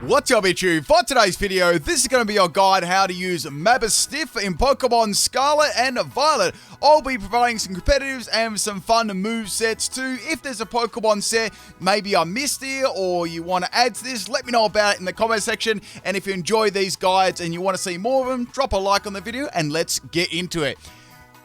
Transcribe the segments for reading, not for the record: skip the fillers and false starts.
What's up, YouTube? For today's video, this is going to be your guide how to use Mabosstiff in Pokemon Scarlet and Violet. I'll be providing some competitives and some fun movesets too. If there's a Pokemon set maybe I missed here or you want to add to this, let me know about it in the comment section. And if you enjoy these guides and you want to see more of them, drop a like on the video and let's get into it.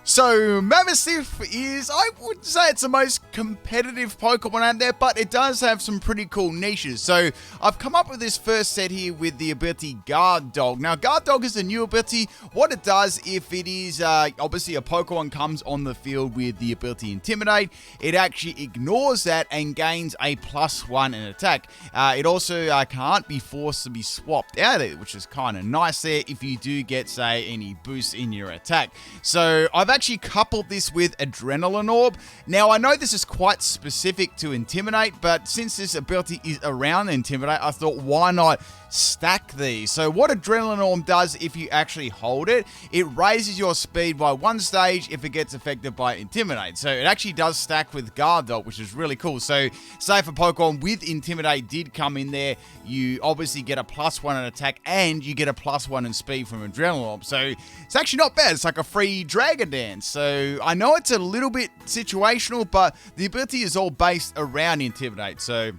So, Mabosstiff is, I wouldn't say it's the most competitive Pokemon out there, but it does have some pretty cool niches. So, I've come up with this first set here with the ability Guard Dog. Now, Guard Dog is a new ability. What it does, if it is, obviously a Pokemon comes on the field with the ability Intimidate, it actually ignores that and gains a +1 in attack. It also can't be forced to be swapped out of it, which is kind of nice there if you do get, say, any boost in your attack. So, I've actually coupled this with Adrenaline Orb. Now, I know this is quite specific to Intimidate, but since this ability is around Intimidate, I thought, why not stack these? So what Adrenaline Orb does, if you actually hold it, it raises your speed by 1 stage if it gets affected by Intimidate. So it actually does stack with Guard Dog, which is really cool. So say if a Pokemon with Intimidate did come in there, you obviously get a +1 in attack and you get a +1 in speed from Adrenaline Orb. So it's actually not bad. It's like a free Dragon Dance. So I know it's a little bit situational, but the ability is all based around Intimidate. So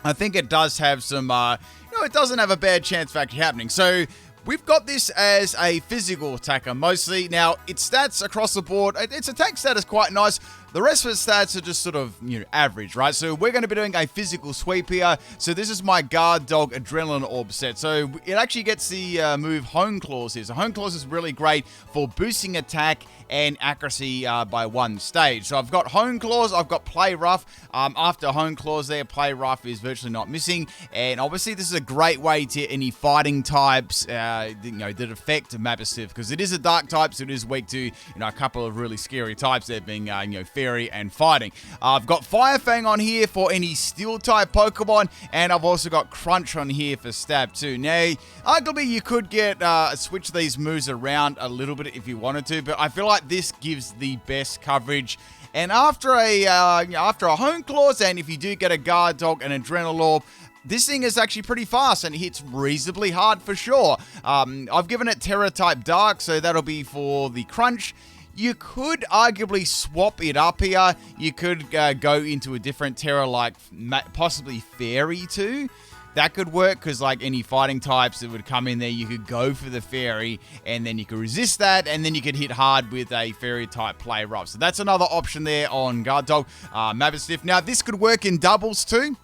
I think it does have some, it doesn't have a bad chance of actually happening. So we've got this as a physical attacker mostly. Now, its stats across the board, its attack stat is quite nice. The rest of its stats are just sort of, average, right? So we're going to be doing a physical sweep here. So this is my Guard Dog Adrenaline Orb set. So it actually gets the move Hone Claws here. So Hone Claws is really great for boosting attack and accuracy by 1 stage. So I've got Hone Claws, I've got Play Rough. After Hone Claws there, Play Rough is virtually not missing. And obviously this is a great way to any fighting types, that affect Mabosstiff, because it is a dark type, so it is weak to, a couple of really scary types, there being, Fairy and Fighting. I've got Fire Fang on here for any Steel type Pokemon, and I've also got Crunch on here for Stab too. Now, arguably you could get switch these moves around a little bit if you wanted to, but I feel like this gives the best coverage. And after a Hone Claws, and if you do get a Guard Dog and Adrenaline Orb, this thing is actually pretty fast and hits reasonably hard for sure. I've given it Terra type Dark, so that'll be for the Crunch. You could arguably swap it up here. You could go into a different Terra, like possibly Fairy too. That could work, because like any fighting types that would come in there, you could go for the Fairy, and then you could resist that, and then you could hit hard with a Fairy type Play Rough. So that's another option there on Guard Dog Mabosstiff. Now, this could work in doubles too,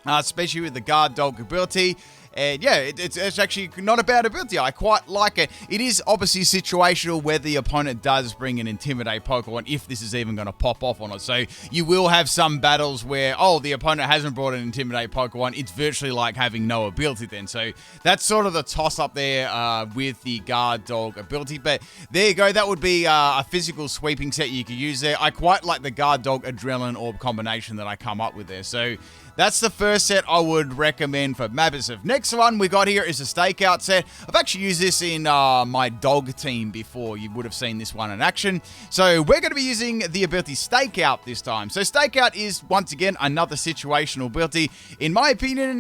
especially with the Guard Dog ability. And yeah, it's actually not a bad ability. I quite like it. It is obviously situational where the opponent does bring an Intimidate Pokemon, if this is even going to pop off on it. So you will have some battles where, the opponent hasn't brought an Intimidate Pokemon. It's virtually like having no ability then. So that's sort of the toss-up there with the Guard Dog ability. But there you go. That would be a physical sweeping set you could use there. I quite like the Guard Dog Adrenaline Orb combination that I come up with there. So that's the first set I would recommend for Mabosstiff. Next one we got here is a Stakeout set. I've actually used this in my dog team before. You would have seen this one in action. So we're going to be using the ability Stakeout this time. So Stakeout is, once again, another situational ability. In my opinion,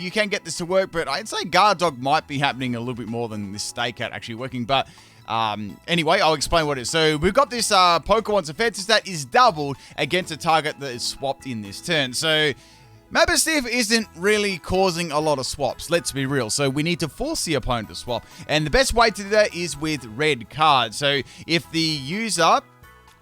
you can get this to work, but I'd say Guard Dog might be happening a little bit more than this Stakeout actually working. But anyway, I'll explain what it is. So we've got this Pokemon's offensive stat is doubled against a target that is swapped in this turn. So Mabosstiff isn't really causing a lot of swaps, let's be real, so we need to force the opponent to swap, and the best way to do that is with red cards. So if the user,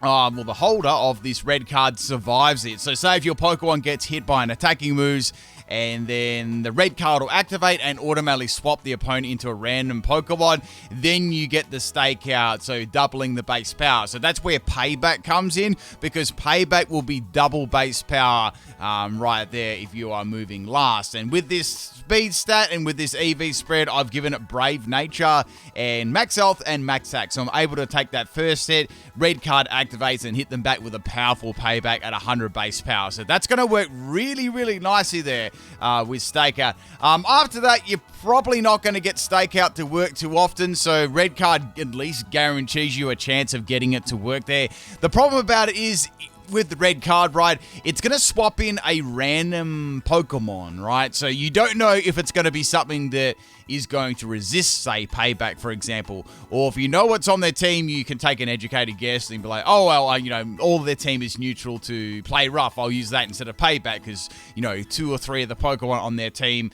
the holder of this red card survives it, so say if your Pokemon gets hit by an attacking move, and then the red card will activate and automatically swap the opponent into a random Pokemon, then you get the Stakeout, so doubling the base power. So that's where Payback comes in, because Payback will be double base power right there if you are moving last. And with this speed stat and with this EV spread, I've given it Brave Nature and Max Health and Max Attack. So I'm able to take that first set, red card activates, and hit them back with a powerful Payback at 100 base power. So that's going to work really, really nicely there with Stakeout. After that, you're probably not going to get Stakeout to work too often, so red card at least guarantees you a chance of getting it to work there. The problem about it is with the red card, right, it's going to swap in a random Pokemon, right? So you don't know if it's going to be something that is going to resist, say, Payback, for example. Or if you know what's on their team, you can take an educated guess and be like, oh, well, you know, all of their team is neutral to Play Rough. I'll use that instead of Payback because, you know, 2 or 3 of the Pokemon on their team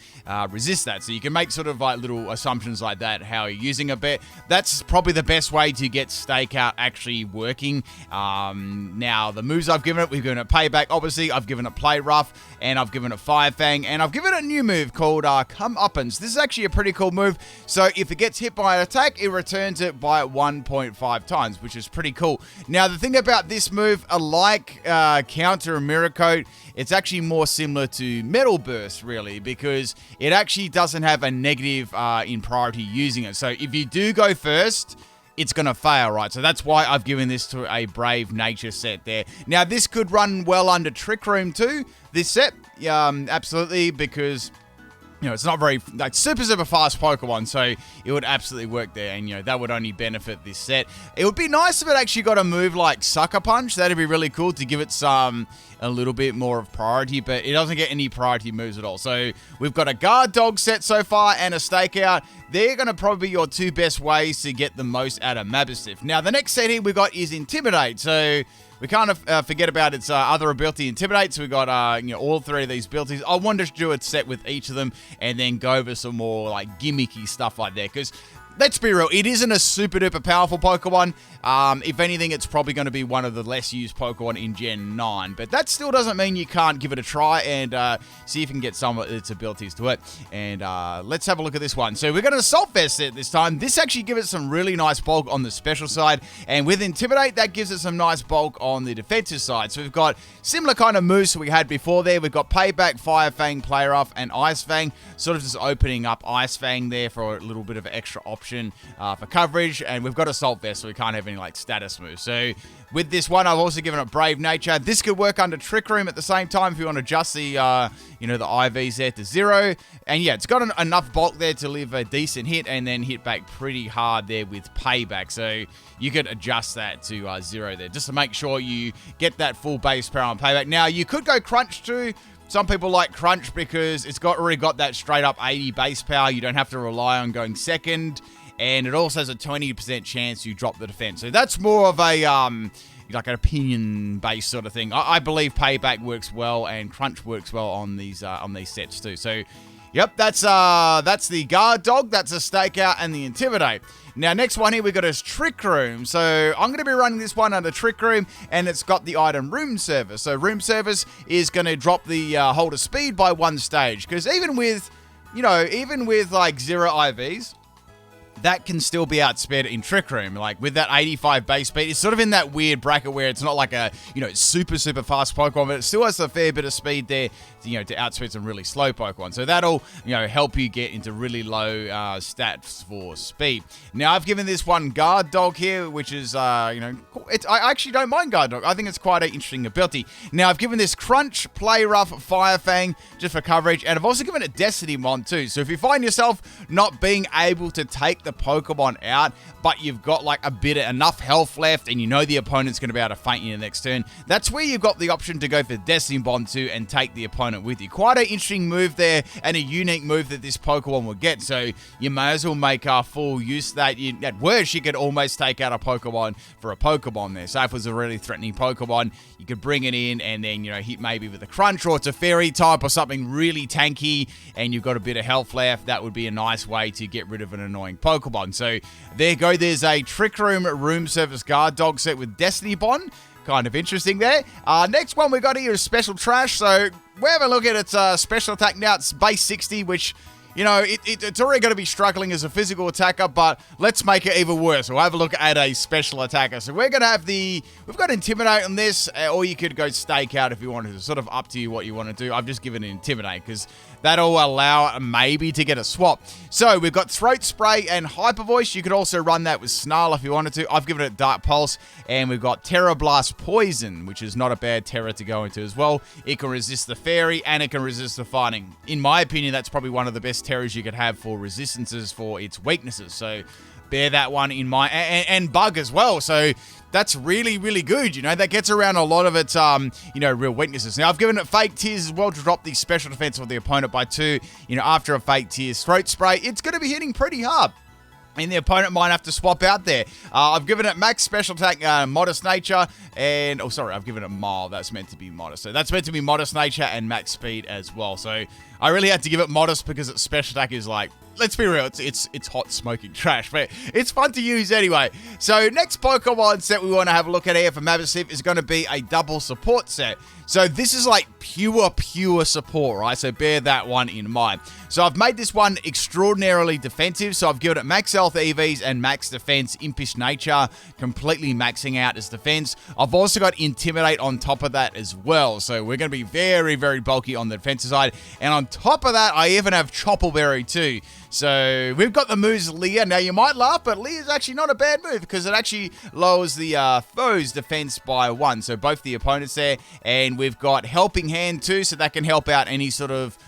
resist that. So you can make sort of like little assumptions like that, how you're using a bit. That's probably the best way to get Stakeout actually working. Now, the moves I've given it, we've given it Payback, obviously. I've given it Play Rough, and I've given it Fire Fang, and I've given it a new move called Comeuppance. This is actually a pretty cool move. So if it gets hit by an attack, it returns it by 1.5 times, which is pretty cool. Now, the thing about this move, like Counter and Mirror Coat, it's actually more similar to Metal Burst, really, because it actually doesn't have a negative in priority using it. So if you do go first, it's going to fail, right? So that's why I've given this to a Brave Nature set there. Now, this could run well under Trick Room too, this set. Absolutely, because, you know, it's not very, like, super fast Pokemon, so it would absolutely work there, and, you know, that would only benefit this set. It would be nice if it actually got a move like Sucker Punch. That'd be really cool to give it a little bit more of priority, but it doesn't get any priority moves at all. So we've got a Guard Dog set so far and a Stakeout. They're going to probably be your 2 best ways to get the most out of Mabosstiff. Now, the next set here we got is Intimidate. So we can't forget about its other ability, Intimidate. So we got you know, all 3 of these abilities. I wanted to do a set with each of them and then go over some more like gimmicky stuff like that, because let's be real, it isn't a super duper powerful Pokemon. If anything, it's probably going to be one of the less used Pokemon in Gen 9. But that still doesn't mean you can't give it a try and see if you can get some of its abilities to it. And let's have a look at this one. So we're going to Assault Vest set this time. This actually gives it some really nice bulk on the special side. And with Intimidate, that gives it some nice bulk on the defensive side. So we've got similar kind of moves we had before there. We've got Payback, Fire Fang, Play Rough, and Ice Fang. Sort of just opening up Ice Fang there for a little bit of an extra option for coverage. And we've got Assault Vest, so we can't have any like status moves. So with this one, I've also given it Brave Nature. This could work under Trick Room at the same time if you want to adjust the you know, the IVs there to 0. And yeah, it's got enough bulk there to live a decent hit and then hit back pretty hard there with Payback. So you could adjust that to 0 there just to make sure you get that full base power on Payback. Now, you could go Crunch too. Some people like Crunch because it's already got that straight up 80 base power. You don't have to rely on going second. And it also has a 20% chance you drop the defense. So that's more of a like an opinion-based sort of thing. I believe Payback works well and Crunch works well on these sets too. So, yep, that's the Guard Dog, that's a Stakeout, and the Intimidate. Now, next one here we got is Trick Room. So I'm going to be running this one under Trick Room, and it's got the item Room Service. So Room Service is going to drop the holder speed by 1 stage, because even with like 0 IVs, that can still be outsped in Trick Room. Like, with that 85 base speed, it's sort of in that weird bracket where it's not like a, you know, super fast Pokemon, but it still has a fair bit of speed there, you know, to outspeed some really slow Pokemon. So that'll, you know, help you get into really low stats for speed. Now, I've given this one Guard Dog here, which is, you know, I actually don't mind Guard Dog. I think it's quite an interesting ability. Now, I've given this Crunch, Play Rough, Fire Fang, just for coverage, and I've also given it Destiny Bond too. So if you find yourself not being able to take the Pokemon out, but you've got like enough health left and you know the opponent's going to be able to faint you in the next turn, that's where you've got the option to go for Destiny Bond 2 and take the opponent with you. Quite an interesting move there and a unique move that this Pokemon will get, so you may as well make full use of that. At worst, you could almost take out a Pokemon for a Pokemon there. So if it was a really threatening Pokemon, you could bring it in and then, you know, hit maybe with a Crunch, or it's a Fairy type or something really tanky and you've got a bit of health left. That would be a nice way to get rid of an annoying Pokemon. So there you go. There's a Trick Room Service Guard Dog set with Destiny Bond. Kind of interesting there. Next one we got here is Special Trash. So we're having a look at its special attack now. It's base 60, which, you know, it's already going to be struggling as a physical attacker, but let's make it even worse. We'll have a look at a special attacker. So we're going to have we've got Intimidate on this, or you could go Stakeout if you wanted to. Sort of up to you what you want to do. I've just given it Intimidate because that'll allow maybe to get a swap. So we've got Throat Spray and Hyper Voice. You could also run that with Snarl if you wanted to. I've given it Dark Pulse, and we've got Terra Blast Poison, which is not a bad Terra to go into as well. It can resist the Fairy, and it can resist the Fighting. In my opinion, that's probably one of the best Terras you could have for resistances for its weaknesses. So bear that one in mind. And Bug as well, so that's really, really good. You know, that gets around a lot of its, real weaknesses. Now, I've given it Fake Tears as well to drop the special defense of the opponent by 2. You know, after a Fake Tears Throat Spray, it's going to be hitting pretty hard. And the opponent might have to swap out there. I've given it max special attack, modest nature, and... Oh, sorry, I've given it mild. That's meant to be modest. So that's meant to be modest nature and max speed as well. So I really had to give it modest because its special attack is like... Let's be real, it's hot smoking trash, but it's fun to use anyway. So next Pokemon set we want to have a look at here for Mabosstiff is going to be a double support set. So this is like pure support, right? So bear that one in mind. So I've made this one extraordinarily defensive. So I've given it max health EVs and max defense, impish nature, completely maxing out its defense. I've also got intimidate on top of that as well. So we're going to be very, very bulky on the defensive side. And on top of that, I even have Choppleberry too. So we've got the moves Leah. Now you might laugh, but Leah is actually not a bad move because it actually lowers the foe's defense by 1. So both the opponents there, and we've got Helping Hand too, so that can help out any sort of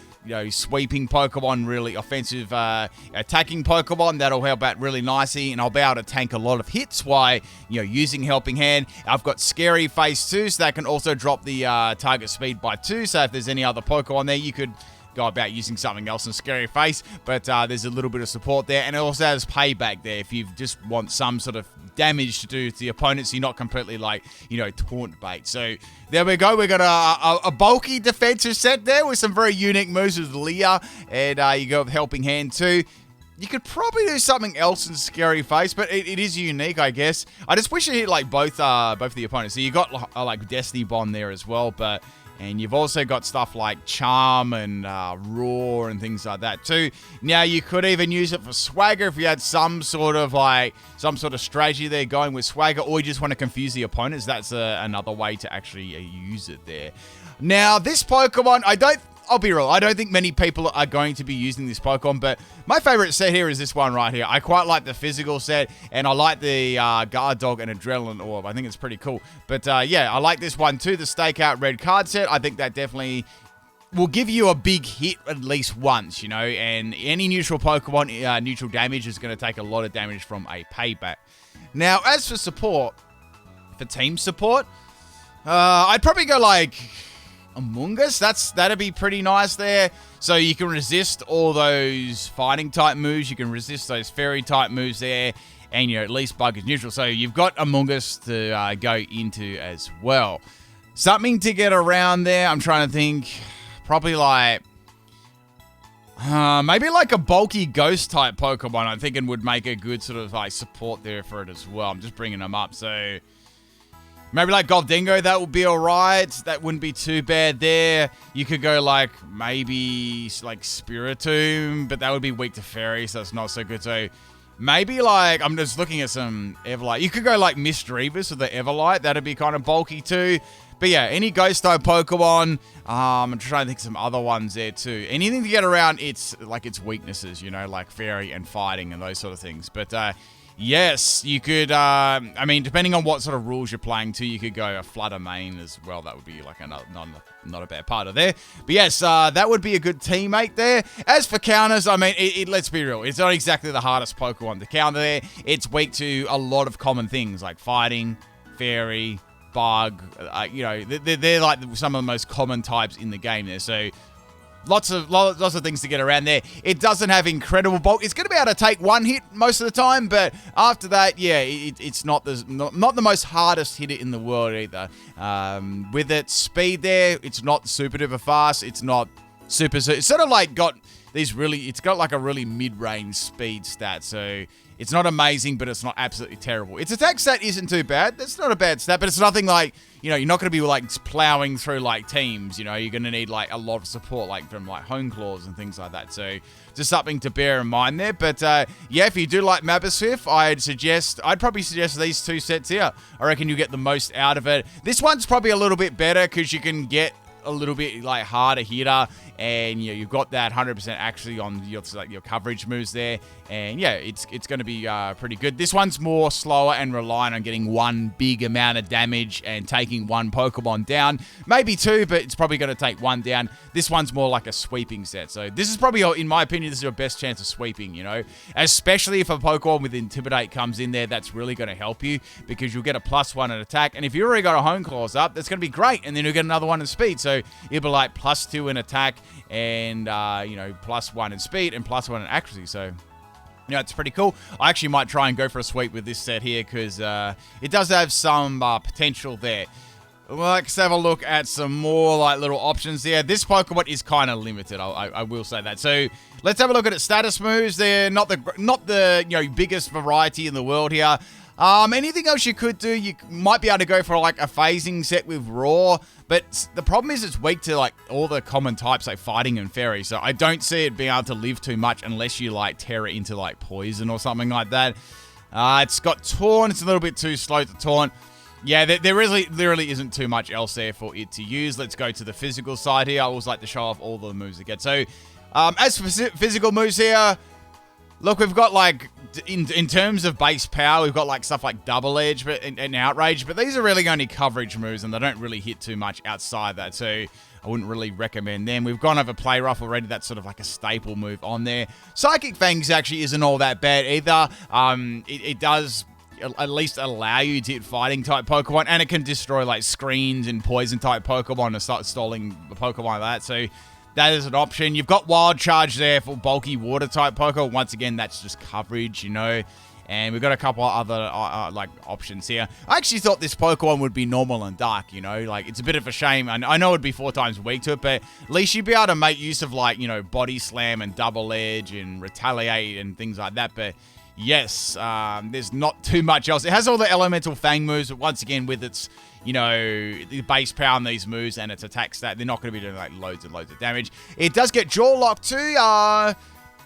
sweeping Pokemon, really offensive attacking Pokemon. That'll help out really nicely, and I'll be able to tank a lot of hits while using Helping Hand. I've got Scary Face too, so that can also drop the target speed by 2. So if there's any other Pokemon there, you could go about using something else in Scary Face, but there's a little bit of support there, and it also has Payback there if you just want some sort of damage to do to the opponent, so you're not completely taunt bait. So there we go. We got a bulky defensive set there with some very unique moves with Leah, and you go with Helping Hand too. You could probably do something else in Scary Face, but it is unique, I guess. I just wish it hit both the opponents. So you got Destiny Bond there as well, and you've also got stuff like Charm and Roar and things like that too. Now, you could even use it for Swagger if you had some sort of strategy there going with Swagger, or you just want to confuse the opponents. That's another way to actually use it there. Now, this Pokemon, I'll be real, I don't think many people are going to be using this Pokemon, but my favorite set here is this one right here. I quite like the physical set, and I like the Guard Dog and Adrenaline Orb. I think it's pretty cool. But yeah, I like this one too, the Stakeout Red card set. I think that definitely will give you a big hit at least once, and any neutral Pokemon, neutral damage is going to take a lot of damage from a Payback. Now, as for support, for team support, I'd probably go like Among Us. That'd be pretty nice there. So you can resist all those fighting type moves. You can resist those fairy type moves there. And at least Bug is neutral. So you've got Among Us to go into as well. Something to get around there. I'm trying to think. Probably maybe like a bulky ghost type Pokemon. I'm thinking would make a good sort of support there for it as well. I'm just bringing them up. So maybe like Goldingo, that would be alright. That wouldn't be too bad there. You could go maybe Spiritomb, but that would be weak to Fairy, so that's not so good. So maybe I'm just looking at some Everlight. You could go Misdreavus with the Everlight. That'd be kind of bulky too. But yeah, any ghost type Pokemon. I'm trying to think of some other ones there too. Anything to get around its weaknesses, like Fairy and Fighting and those sort of things. But yes, you could, depending on what sort of rules you're playing too, you could go a Flutter Mane as well. That would be not a bad part of there. But yes, that would be a good teammate there. As for counters, let's be real. It's not exactly the hardest Pokemon to counter there. It's weak to a lot of common things like Fighting, Fairy, Bug. They're some of the most common types in the game there. So lots of things to get around there. It doesn't have incredible bulk. It's going to be able to take one hit most of the time, but after that, yeah, it's not the most hardest hitter in the world either. With its speed there, it's not super duper fast. It's not super. It's sort of got these it's got a really mid-range speed stat. So it's not amazing, but it's not absolutely terrible. Its attack stat isn't too bad. That's not a bad stat, but it's nothing you're not going to be plowing through teams. You're going to need a lot of support from Home Claws and things like that. So just something to bear in mind there. But yeah, if you do like Mabosstiff, I'd probably suggest these two sets here. I reckon you get the most out of it. This one's probably a little bit better because you can get a little bit harder hitter, and you've got that 100% actually on your coverage moves there, and yeah, it's going to be pretty good. This one's more slower and reliant on getting one big amount of damage and taking one Pokemon down, maybe two, but it's probably going to take one down. This one's more like a sweeping set, so this is probably, in my opinion, this is your best chance of sweeping, especially if a Pokemon with Intimidate comes in there. That's really going to help you because you'll get a +1 at attack, and if you already got a Hone Claws up, that's going to be great, and then you'll get another one in speed, so you'll be like +2 in attack and +1 in speed and +1 in accuracy. So it's pretty cool. I actually might try and go for a sweep with this set here because it does have some potential there. Let's have a look at some more little options here. This Pokemon is kind of limited, I will say that. So let's have a look at its status moves. They're not the biggest variety in the world here. Anything else you could do, you might be able to go for a phasing set with Raw, but the problem is it's weak to all the common types like Fighting and Fairy, so I don't see it being able to live too much unless you tear it into Poison or something like that. It's got Taunt, it's a little bit too slow to Taunt. Yeah, there really isn't too much else there for it to use. Let's go to the physical side here. I always like to show off all the moves it gets. So, as for physical moves here, look, we've got in terms of base power, we've got stuff like Double Edge and Outrage, but these are really only coverage moves and they don't really hit too much outside that, so I wouldn't really recommend them. We've gone over Play Rough already. That's sort of a staple move on there. Psychic Fangs actually isn't all that bad either. It does at least allow you to hit fighting type Pokemon, and it can destroy screens and poison type Pokemon and start stalling the Pokemon like that, so that is an option. You've got Wild Charge there for bulky water type Pokemon. Once again, that's just coverage, and we've got a couple of other options here. I actually thought this Pokemon would be normal and dark, it's a bit of a shame. I know it'd be 4 times weak to it, but at least you'd be able to make use of Body Slam and Double Edge and Retaliate and things like that, but yes, there's not too much else. It has all the Elemental Fang moves, but once again, with its, the base power on these moves and its attack stat, they're not going to be doing loads and loads of damage. It does get Jaw Lock too.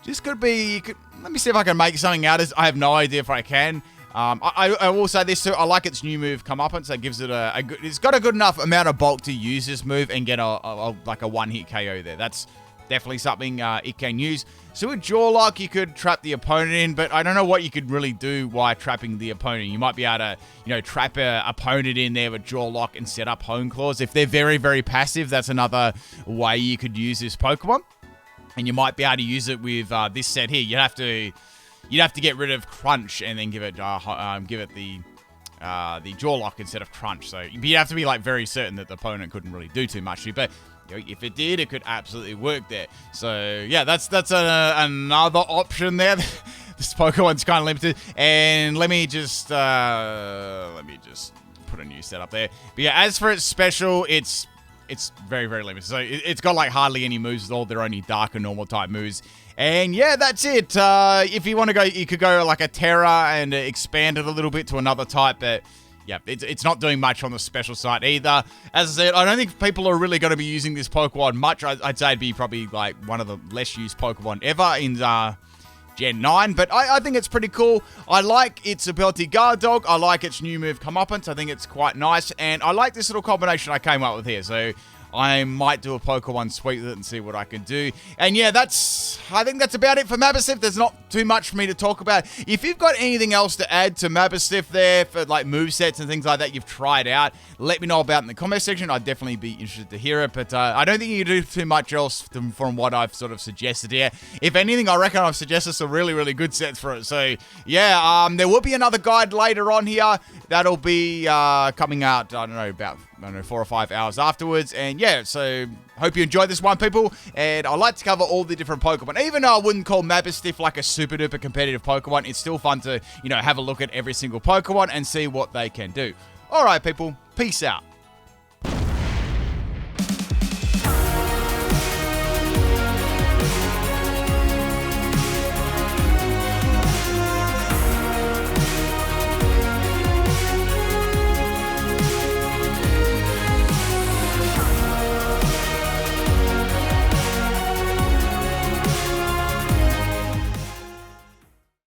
This could be, let me see if I can make something out of this. I have no idea if I can. I will say this too. I like its new move Comeuppance. So it gives it it's got a good enough amount of bulk to use this move and get a one-hit KO there. That's definitely something it can use. So with Jaw Lock, you could trap the opponent in, but I don't know what you could really do while trapping the opponent. You might be able to, trap an opponent in there with Jaw Lock and set up Hone Claws. If they're very, very passive, that's another way you could use this Pokemon. And you might be able to use it with this set here. You'd have to get rid of Crunch and then give it the Jaw Lock instead of Crunch. So you'd have to be very certain that the opponent couldn't really do too much to you. But if it did, it could absolutely work there. So yeah, that's another option there. This Pokemon's kind of limited. And let me just put a new setup there. But yeah, as for its special, it's very, very limited. So it's got hardly any moves. It's all their only dark and normal type moves. And yeah, that's it. If you want to go, you could go a Terra and expand it a little bit to another type, but yeah, it's not doing much on the special side either. As I said, I don't think people are really going to be using this Pokemon much. I'd say it'd be probably one of the less used Pokemon ever in Gen 9, but I think it's pretty cool. I like its ability Guard Dog. I like its new move Comeuppance. I think it's quite nice, and I like this little combination I came up with here. So I might do a Pokemon sweep with it and see what I can do. And yeah, I think that's about it for Mabosstiff. There's not too much for me to talk about. If you've got anything else to add to Mabosstiff there for movesets and things like that you've tried out, let me know about in the comment section. I'd definitely be interested to hear it. But I don't think you can do too much else from what I've sort of suggested here. If anything, I reckon I've suggested some really, really good sets for it. So yeah, there will be another guide later on here. That'll be coming out, I don't know, about 4 or 5 hours afterwards. And yeah, so hope you enjoyed this one, people. And I like to cover all the different Pokemon. Even though I wouldn't call Mabosstiff a super duper competitive Pokemon, it's still fun to, have a look at every single Pokemon and see what they can do. Alright, people, peace out.